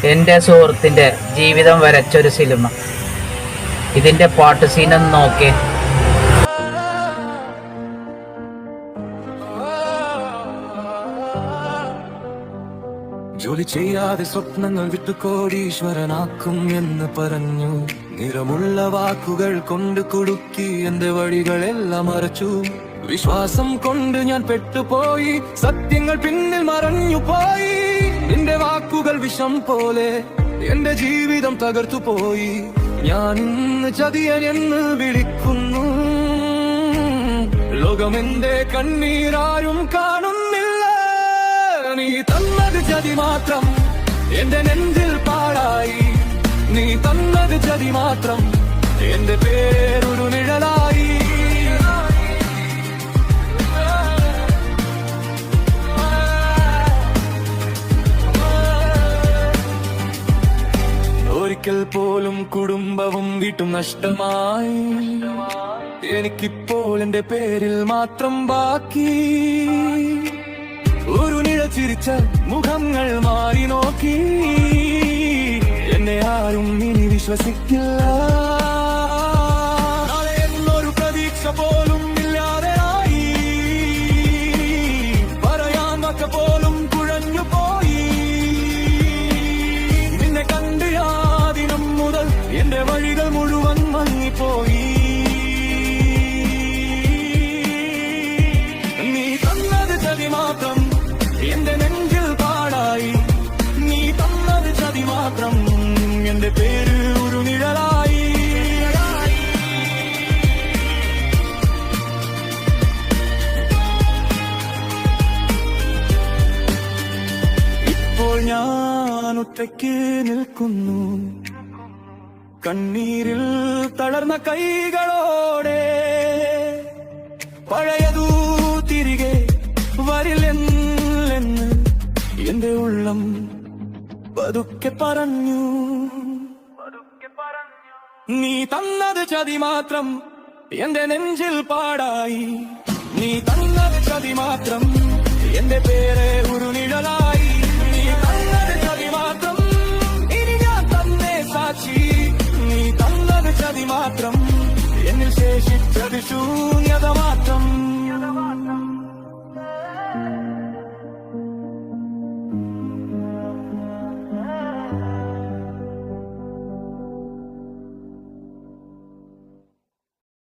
എൻ്റെ സുഹൃത്തിൻ്റെ ജീവിതം വരച്ചൊരു സിനിമ. ഇതിൻ്റെ പാട്ട് സീനൊന്ന് നോക്കേ. ജോലി ചെയ്യാതെ സ്വപ്നങ്ങൾ വിട്ടു കോടീശ്വരനാക്കും എന്ന് പറഞ്ഞു. നിറമുള്ള വാക്കുകൾ കൊണ്ട് കുടുക്കി എന്റെ വഴികളെല്ലാം മറച്ചു. വിശ്വാസം കൊണ്ട് ഞാൻ പെട്ടുപോയി, സത്യങ്ങൾ പിന്നിൽ മറഞ്ഞു പോയി. നിന്റെ വാക്കുകൾ വിഷം പോലെ എന്റെ ജീവിതം തകർത്തു പോയി. ഞാൻ ഇന്ന് ചതിയൻ എന്ന് വിളിക്കുന്നു. ലോകമെന്റെ കണ്ണീരാരും കാണുന്നില്ല. നീ തന്നത് ചതി മാത്രം എന്റെ നെഞ്ചിൽ പാടായി. നീ തന്നത് ചതി മാത്രം എന്റെ പേരൊരു നിഴലായി. ഒരിക്കൽ പോലും കുടുംബവും വീട്ടും നഷ്ടമായി. എനിക്കിപ്പോൾ എന്റെ പേരിൽ മാത്രം ബാക്കി. ഒരു നിഴ ചിരിച്ച മുഖങ്ങൾ മാറി നോക്കി. എന്നെ ആരും ഇനി വിശ്വസിക്കില്ല. നാളെ എന്നൊരു പ്രതീക്ഷ പോലും ഇല്ലാതെയായി. പറയാൻ വാക്ക് പോലും കുഴഞ്ഞു പോയി. നിന്നെ കണ്ട് ആ ദിനം മുതൽ എന്റെ വഴികൾ മുഴുവൻ മങ്ങിപ്പോയി. നീ തന്നത് ചതി മാത്രം എന്റെ നെഞ്ചിൽ പാടായി. നീ തന്നത് ചതി മാത്രം എന്റെ പേര് ഒരു നിഴലായി. ഇപ്പോൾ ഞാൻ ഒറ്റയ്ക്ക് നിൽക്കുന്നു, കണ്ണീരിൽ തളർന്ന കൈകളോടെ. പഴയതു തിരികെ വരില്ലെന്ന് എന്റെ ഉള്ളം പതുക്കെ പറഞ്ഞു. നീ തന്നത് ചതി മാത്രം എന്റെ നെഞ്ചിൽ പാടായി. നീ തന്നത് ചതി മാത്രം എന്റെ പേരെ ഒരു